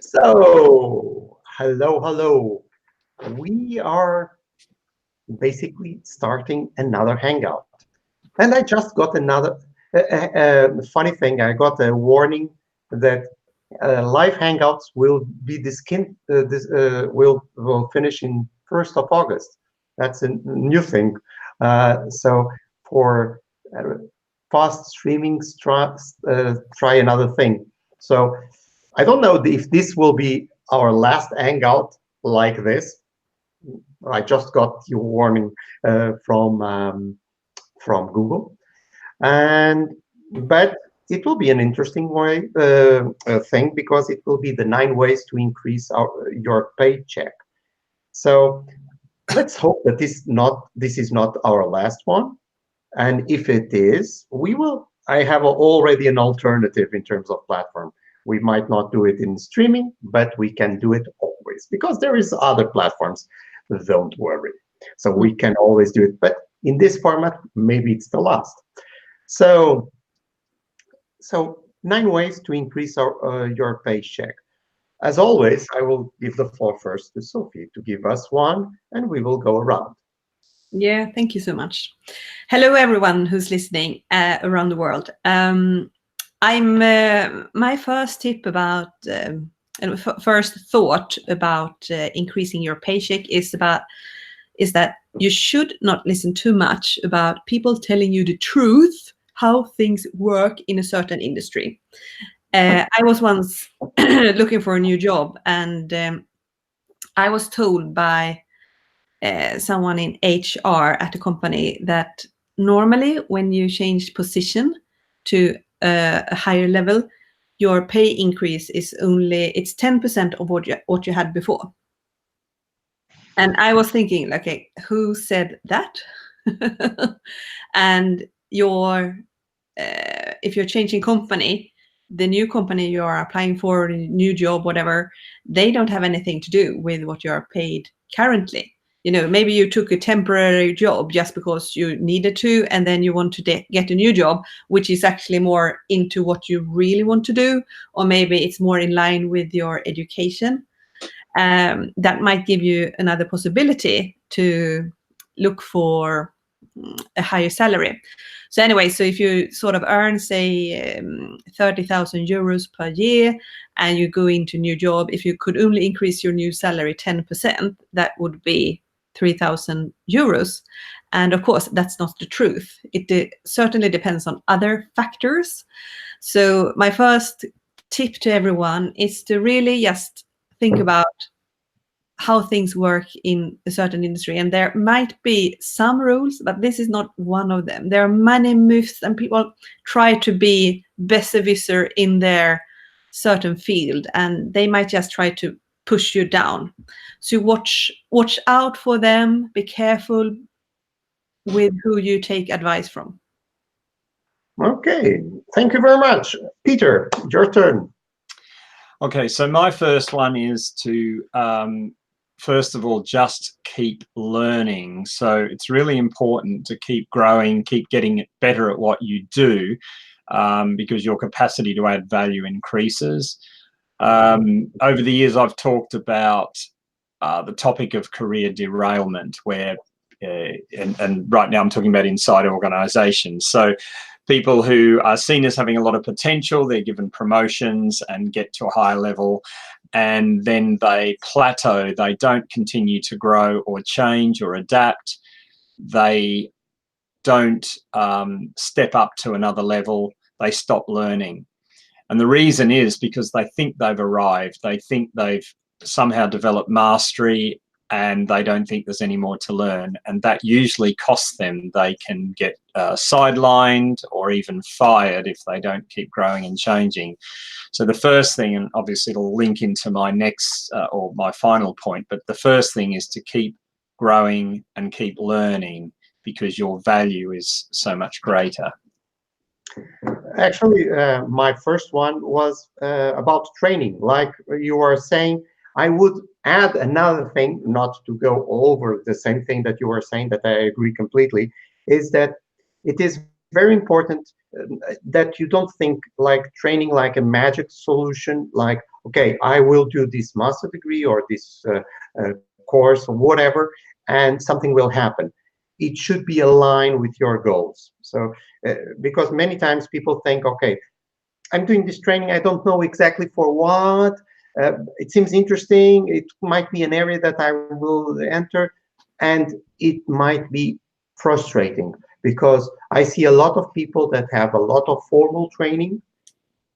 So, hello. We are basically starting another hangout. And I just got another funny thing. I got a warning that live hangouts will be will finish in 1st of August. That's a new thing. So for uh, fast streaming, try another thing. So I don't know if this will be our last hangout like this. I just got your warning from Google, and but it will be an interesting thing because it will be the 9 ways to increase your paycheck. So let's hope that this is not our last one, and if it is, we will. I have already an alternative in terms of platform. We might not do it in streaming, but we can do it always because there is other platforms. Don't worry. So we can always do it. But in this format, maybe it's the last. So, 9 ways to increase your paycheck. As always, I will give the floor first to Sophie to give us one, and we will go around. Yeah, thank you so much. Hello, everyone who's listening around the world. My first tip about first thought about increasing your paycheck is that you should not listen too much about people telling you the truth how things work in a certain industry. I was once looking for a new job, and I was told by someone in HR at a company that normally when you change position to a higher level, your pay increase is it's 10% of what you had before. And I was thinking, okay, who said that? And if you're changing company, the new company you are applying for, a new job, whatever, they don't have anything to do with what you are paid currently. Maybe you took a temporary job just because you needed to, and then you want to get a new job, which is actually more into what you really want to do, or maybe it's more in line with your education. That might give you another possibility to look for a higher salary. So anyway, so if you sort of earn, say, 30,000 euros per year, and you go into a new job, if you could only increase your new salary 10%, that would be 3,000 euros. And of course, that's not the truth. It certainly depends on other factors. So my first tip to everyone is to really just think about how things work in a certain industry. And there might be some rules, but this is not one of them. There are many myths, and people try to be besserwisser in their certain field, and they might just try to push you down. So watch out for them. Be careful with who you take advice from. Okay, thank you very much. Peter, your turn. Okay, so my first one is to first of all, just keep learning. So it's really important to keep growing, keep getting better at what you do, because your capacity to add value increases. Over the years, I've talked about the topic of career derailment, where, and right now I'm talking about inside organizations. So people who are seen as having a lot of potential, they're given promotions and get to a higher level, and then they plateau. They don't continue to grow or change or adapt. They don't step up to another level. They stop learning. And the reason is because they think they've arrived. They think they've somehow developed mastery, and they don't think there's any more to learn. And that usually costs them. They can get sidelined or even fired if they don't keep growing and changing. So the first thing, and obviously it'll link into my next or my final point, but the first thing is to keep growing and keep learning, because your value is so much greater. Actually, my first one was about training. Like you were saying, I would add another thing, not to go over the same thing that you were saying, that I agree completely, is that it is very important that you don't think like training like a magic solution, like, okay, I will do this master degree or this course or whatever, and something will happen. It should be aligned with your goals. So, because many times people think, okay, I'm doing this training, I don't know exactly for what. It seems interesting. It might be an area that I will enter, and it might be frustrating because I see a lot of people that have a lot of formal training,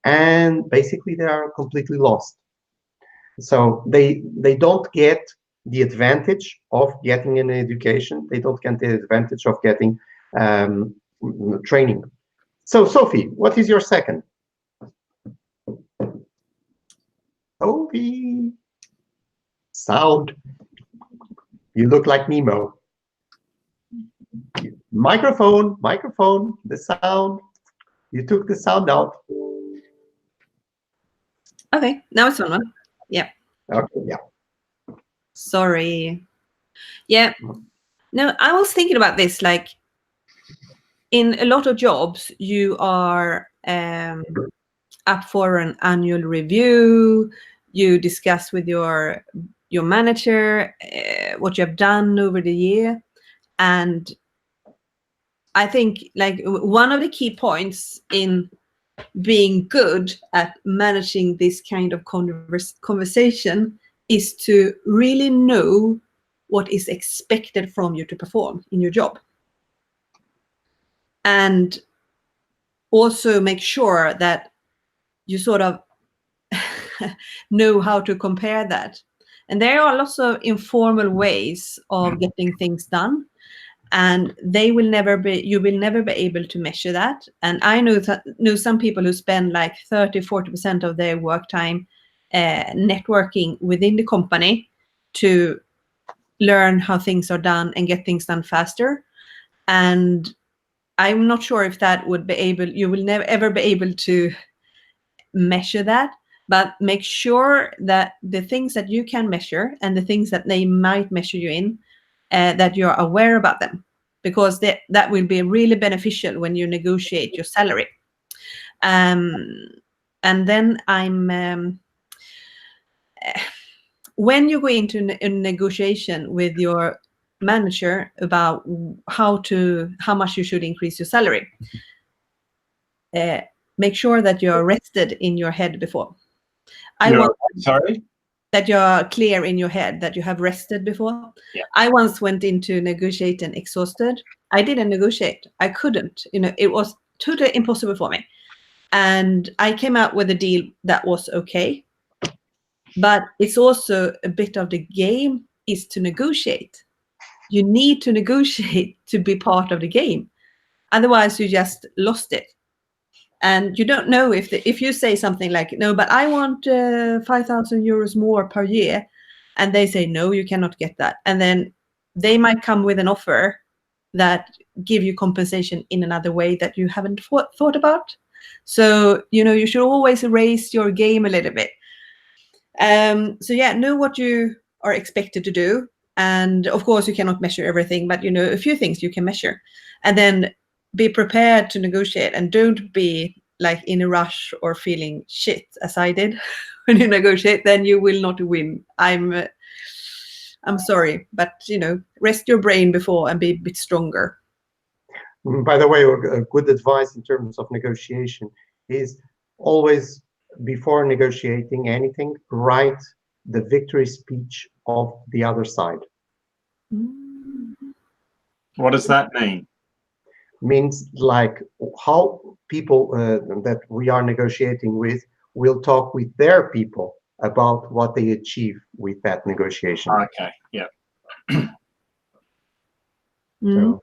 and basically they are completely lost. So they don't get the advantage of getting an education. They don't get the advantage of getting um, training. So Sophie, what is your second? Sophie, sound. You look like Nemo. Microphone, microphone, the sound. You took the sound out. Okay, now it's on. Yeah. Okay, yeah. Sorry. Yeah. No, I was thinking about this. Like, in a lot of jobs, you are up for an annual review. You discuss with your manager what you have done over the year, and I think like one of the key points in being good at managing this kind of conversation is to really know what is expected from you to perform in your job. And also make sure that you sort of know how to compare that. And there are lots of informal ways of getting things done. And you will never be able to measure that. And I know some people who spend like 30-40% of their work time networking within the company to learn how things are done and get things done faster. And I'm not sure if that would be able, you will never ever be able to measure that, but make sure that the things that you can measure and the things that they might measure you in, that you're aware about them, because that will be really beneficial when you negotiate your salary. And then when you go into a negotiation with your manager about how much you should increase your salary, make sure that you're rested in your head before. Sorry? That you're clear in your head, that you have rested before. Yeah. I once went into negotiating exhausted. I didn't negotiate. I couldn't. It was totally impossible for me. And I came out with a deal that was okay. But it's also a bit of the game is to negotiate. You need to negotiate to be part of the game. Otherwise, you just lost it. And you don't know if you say something like, no, but I want 5,000 euros more per year. And they say, no, you cannot get that. And then they might come with an offer that give you compensation in another way that you haven't thought about. So, you should always raise your game a little bit. So yeah, know what you are expected to do. And of course, you cannot measure everything, but a few things you can measure. And then be prepared to negotiate, and don't be like in a rush or feeling shit as I did when you negotiate. Then you will not win. I'm sorry, but rest your brain before and be a bit stronger. By the way, good advice in terms of negotiation is always, before negotiating anything, write the victory speech of the other side. What does that mean? Means like how people that we are negotiating with will talk with their people about what they achieve with that negotiation. Okay, yeah. So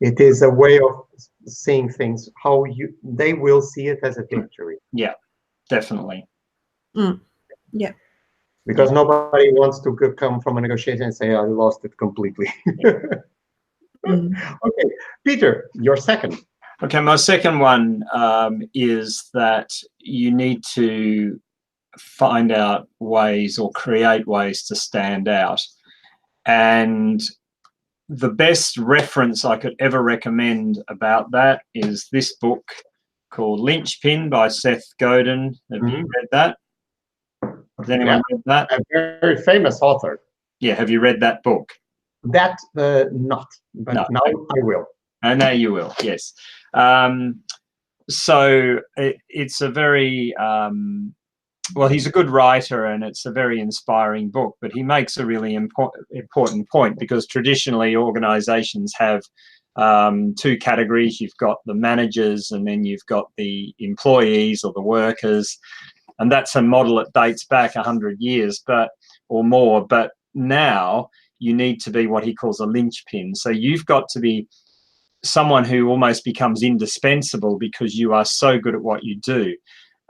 it is a way of seeing things, how they will see it as a victory. Yeah, definitely. Yeah. Because nobody wants to come from a negotiation and say, I lost it completely. Okay, Peter, your second. Okay, my second one is that you need to find out ways or create ways to stand out. And the best reference I could ever recommend about that is this book called Linchpin by Seth Godin. Have you read that? Has anyone read that? A very famous author. Yeah. Have you read that book? That not, but No. now I will. I know you will. Yes. So it's a very well, he's a good writer, and it's a very inspiring book, but he makes a really important point, because traditionally organizations have two categories. You've got the managers, and then you've got the employees or the workers, and that's a model that dates back 100 years or more. But now you need to be what he calls a linchpin. So you've got to be someone who almost becomes indispensable, because you are so good at what you do,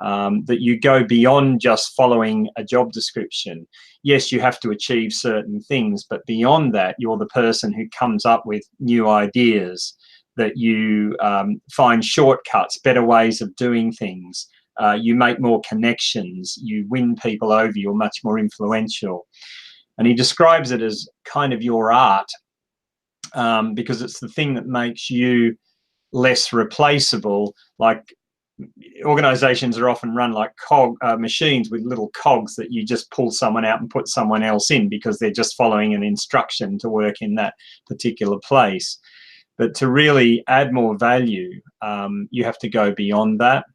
that you go beyond just following a job description. Yes, you have to achieve certain things, but beyond that, you're the person who comes up with new ideas, that you find shortcuts, better ways of doing things. You make more connections, you win people over, you're much more influential. And he describes it as kind of your art, because it's the thing that makes you less replaceable. Like, organizations are often run like machines with little cogs that you just pull someone out and put someone else in, because they're just following an instruction to work in that particular place. But to really add more value, you have to go beyond that.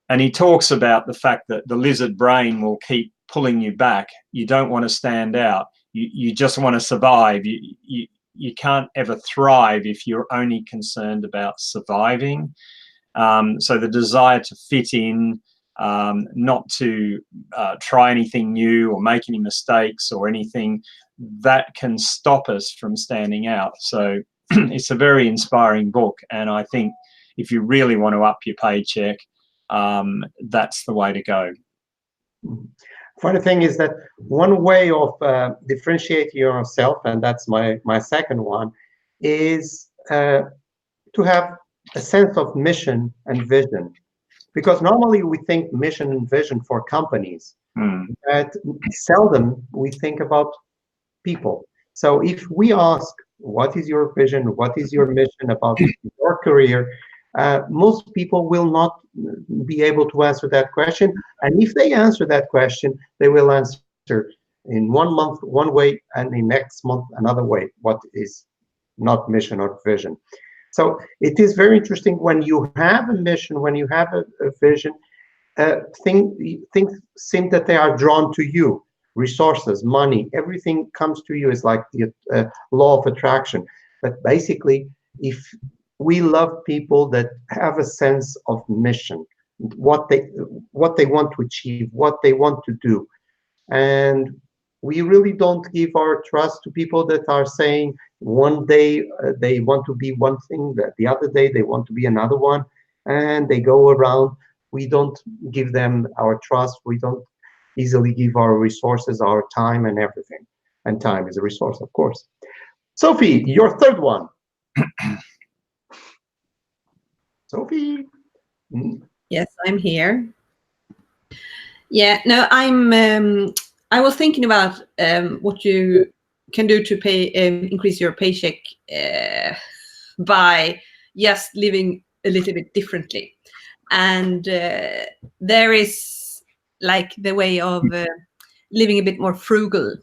And he talks about the fact that the lizard brain will keep pulling you back. You don't want to stand out. You just want to survive. You can't ever thrive if you're only concerned about surviving. So the desire to fit in, not to try anything new or make any mistakes or anything, that can stop us from standing out. So it's a very inspiring book. And I think if you really want to up your paycheck, that's the way to go. Funny thing is that one way of differentiating yourself, and that's my second one, is to have a sense of mission and vision. Because normally we think mission and vision for companies, but seldom we think about people. So if we ask, what is your vision, what is your mission about your career, most people will not be able to answer that question. And if they answer that question, they will answer in 1 month one way, and in next month another way, what is not mission or vision. So it is very interesting when you have a mission, when you have a vision, things seem that they are drawn to you. Resources, money, everything comes to you. It's like the law of attraction. But basically, if we love people that have a sense of mission, what they want to achieve, what they want to do, and we really don't give our trust to people that are saying one day they want to be one thing, that the other day they want to be another one, and they go around. We don't give them our trust. We don't easily give our resources, our time, and everything. And time is a resource, of course. Sophie, your third one. Sophie. Yes, I'm here. Yeah, no, I was thinking about what you can do to increase your paycheck by just living a little bit differently. And there is like the way of living a bit more frugal,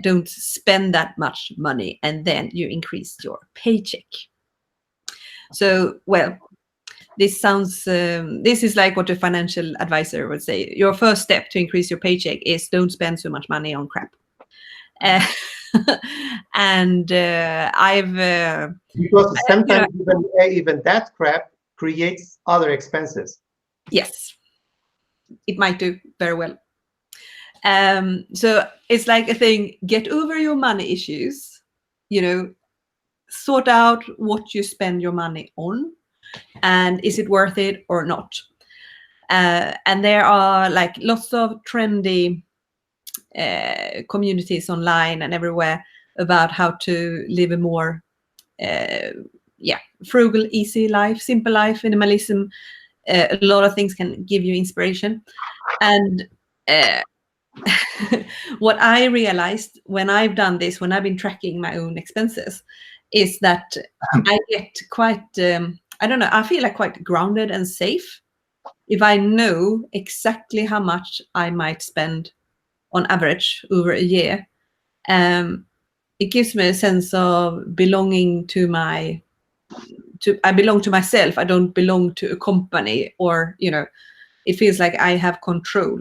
don't spend that much money, and then you increase your paycheck. So, well, this sounds, this is like what a financial advisor would say. Your first step to increase your paycheck is don't spend so much money on crap. And I've... because sometimes even that crap creates other expenses. Yes, it might do very well. So it's like a thing, get over your money issues, sort out what you spend your money on, and is it worth it or not? And there are like lots of trendy communities online and everywhere about how to live a more frugal, easy life, simple life, minimalism. A lot of things can give you inspiration. And what I realized when I've done this, when I've been tracking my own expenses, is that I get quite, I don't know, I feel like quite grounded and safe if I know exactly how much I might spend on average over a year, it gives me a sense of belonging to I belong to myself. I don't belong to a company, or, it feels like I have control.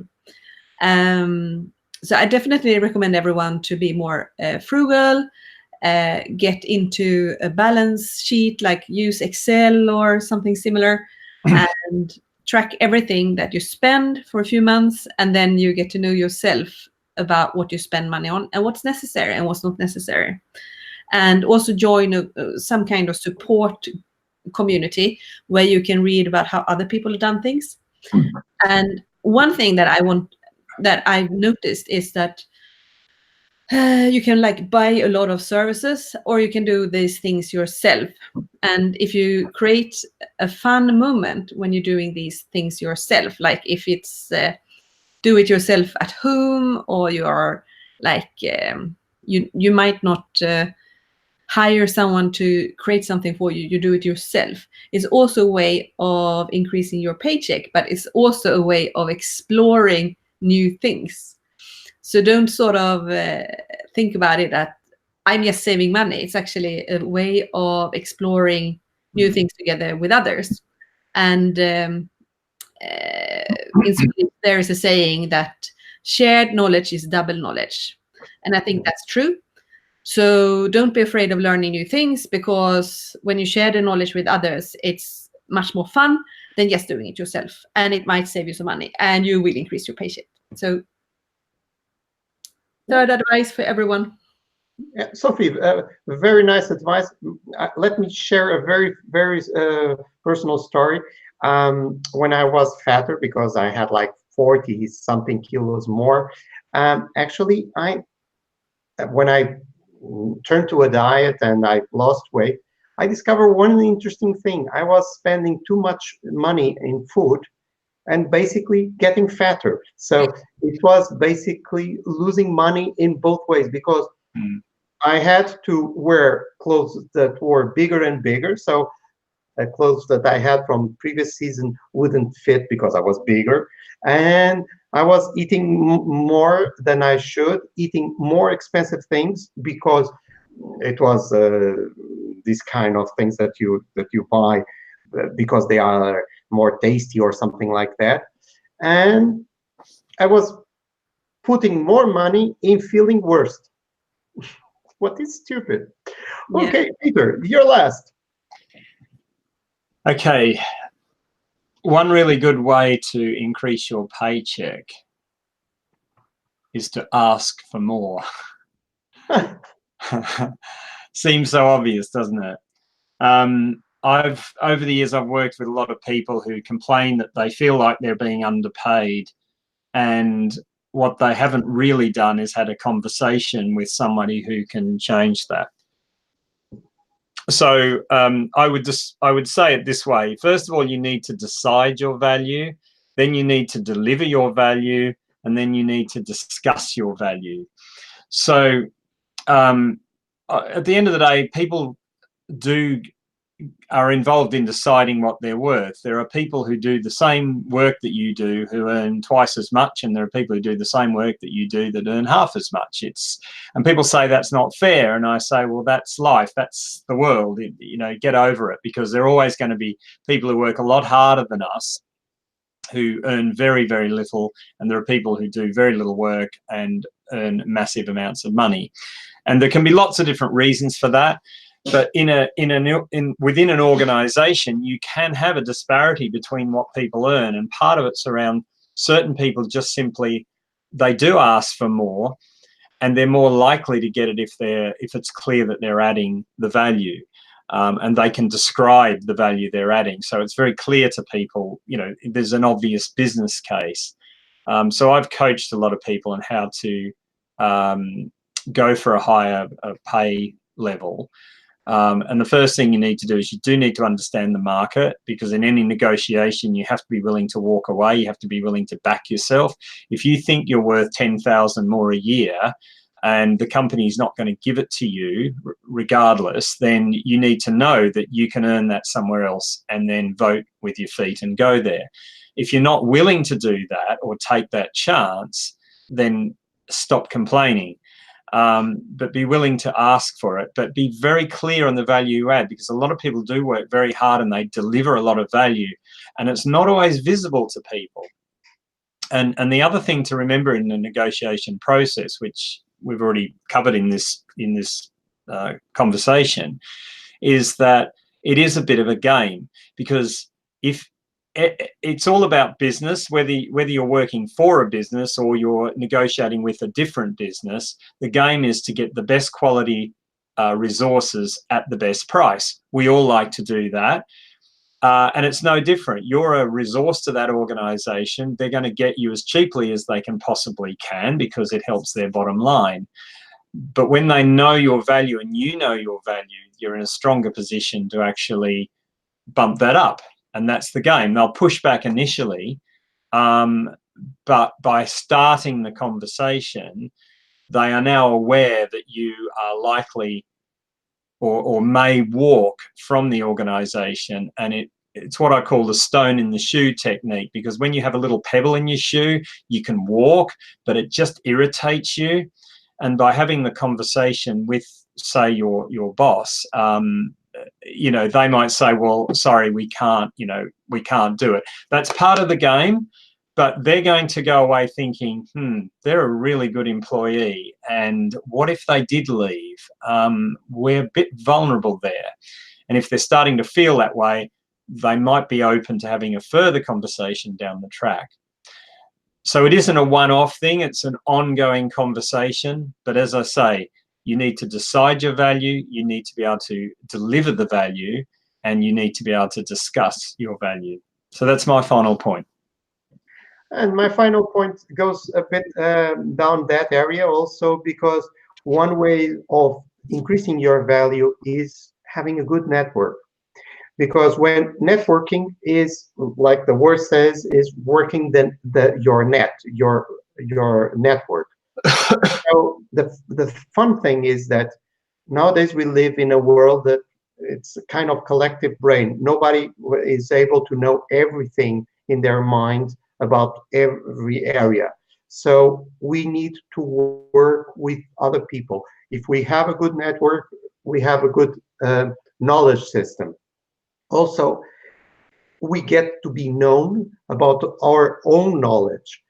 So I definitely recommend everyone to be more frugal, get into a balance sheet, like use Excel or something similar, and track everything that you spend for a few months, and then you get to know yourself about what you spend money on and what's necessary and what's not necessary. And also join some kind of support community where you can read about how other people have done things. And one thing that I've noticed is that you can like buy a lot of services, or you can do these things yourself. And if you create a fun moment when you're doing these things yourself, like if it's do it yourself at home, or you are like you might not hire someone to create something for you, you do it yourself. It's also a way of increasing your paycheck, but it's also a way of exploring new things. So don't sort of think about it that I'm just saving money. It's actually a way of exploring new things together with others. And in Swedish, there is a saying that shared knowledge is double knowledge. And I think that's true. So don't be afraid of learning new things, because when you share the knowledge with others, it's much more fun than just doing it yourself. And it might save you some money, and you will increase your paycheck. So third advice for everyone. Yeah, Sophie, very nice advice. Let me share a very, very personal story. When I was fatter, because I had like 40 something kilos more, actually, when I turned to a diet and I lost weight, I discovered one interesting thing. I was spending too much money in food and basically getting fatter. So it was basically losing money in both ways, because I had to wear clothes that were bigger and bigger. So clothes that I had from previous season wouldn't fit because I was bigger. And I was eating more than I should, eating more expensive things, because it was these kind of things that you buy because they are more tasty or something like that. And I was putting more money in feeling worse. What is stupid? Yeah. Okay, Peter, you're last. Okay. One really good way to increase your paycheck is to ask for more. Seems so obvious, doesn't it? Over the years, I've worked with a lot of people who complain that they feel like they're being underpaid, and what they haven't really done is had a conversation with somebody who can change that. So I would say it this way. First of all, you need to decide your value, then you need to deliver your value, and then you need to discuss your value. So at the end of the day, people are involved in deciding what they're worth. There are people who do the same work that you do who earn twice as much, and there are people who do the same work that you do that earn half as much. And people say that's not fair, and I say, well, that's life, that's the world. Get over it, because there are always going to be people who work a lot harder than us who earn very, very little, and there are people who do very little work and earn massive amounts of money. And there can be lots of different reasons for that. But within an organization, you can have a disparity between what people earn, and part of it's around certain people just simply, they do ask for more, and they're more likely to get it if it's clear that they're adding the value, and they can describe the value they're adding. So it's very clear to people, there's an obvious business case. So I've coached a lot of people on how to go for a higher pay level. And the first thing you need to do is you do need to understand the market, because in any negotiation, you have to be willing to walk away. You have to be willing to back yourself. If you think you're worth 10,000 more a year and the company is not going to give it to you regardless, then you need to know that you can earn that somewhere else, and then vote with your feet and go there. If you're not willing to do that or take that chance, then stop complaining. But be willing to ask for it, but be very clear on the value you add, because a lot of people do work very hard and they deliver a lot of value, and it's not always visible to people. And the other thing to remember in the negotiation process, which we've already covered in this conversation, is that it is a bit of a game, because if it's all about business, whether you're working for a business or you're negotiating with a different business, the game is to get the best quality resources at the best price. We all like to do that. And it's no different. You're a resource to that organization. They're going to get you as cheaply as they can possibly can, because it helps their bottom line. But when they know your value and you know your value, you're in a stronger position to actually bump that up. And that's the game. They'll push back initially, but by starting the conversation, they are now aware that you are likely or may walk from the organization. And it's what I call the stone in the shoe technique, because when you have a little pebble in your shoe, you can walk, but it just irritates you. And by having the conversation with, say, your boss, you know, they might say, well, sorry, we can't do it. That's part of the game, but they're going to go away thinking, they're a really good employee, and what if they did leave? We're a bit vulnerable there. And if they're starting to feel that way, they might be open to having a further conversation down the track. So it isn't a one-off thing, it's an ongoing conversation. But as I say, you need to decide your value, you need to be able to deliver the value, and you need to be able to discuss your value. So that's my final point. And my final point goes a bit down that area also, because one way of increasing your value is having a good network. Because when networking is, like the word says, is working your network. So the fun thing is that nowadays we live in a world that it's a kind of collective brain. Nobody is able to know everything in their mind about every area. So we need to work with other people. If we have a good network, we have a good knowledge system. Also, we get to be known about our own knowledge,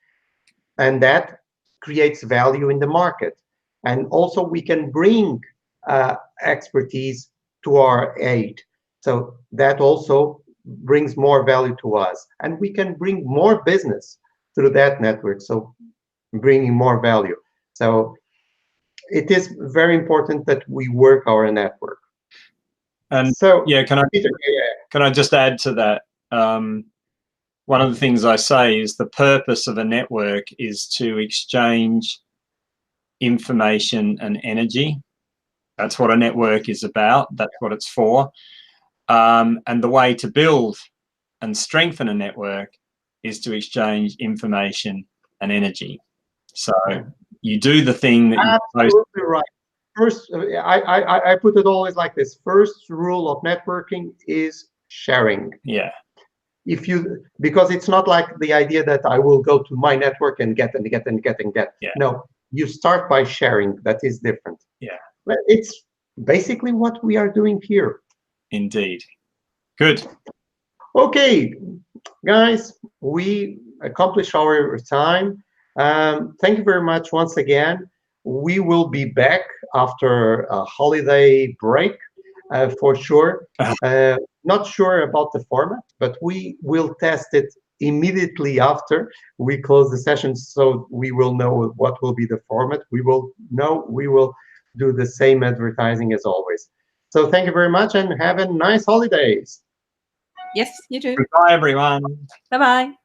and that creates value in the market. And also we can bring expertise to our aid. So that also brings more value to us, and we can bring more business through that network, so bringing more value. So it is very important that we work our network. And so yeah, can I just add to that? One of the things I say is the purpose of a network is to exchange information and energy. That's what a network is about. That's what it's for. And the way to build and strengthen a network is to exchange information and energy. So you do the thing that you're absolutely right. First, I put it always like this. First rule of networking is sharing. Yeah. Because it's not like the idea that I will go to my network and get. Yeah. No, you start by sharing. That is different. Yeah. But it's basically what we are doing here. Indeed. Good. Okay, guys, we accomplished our time. Thank you very much once again. We will be back after a holiday break for sure. Not sure about the format, but we will test it immediately after we close the session, so we will know what will be the format. We will do the same advertising as always. So thank you very much and have a nice holidays. Yes, you too. Goodbye, everyone. Bye-bye.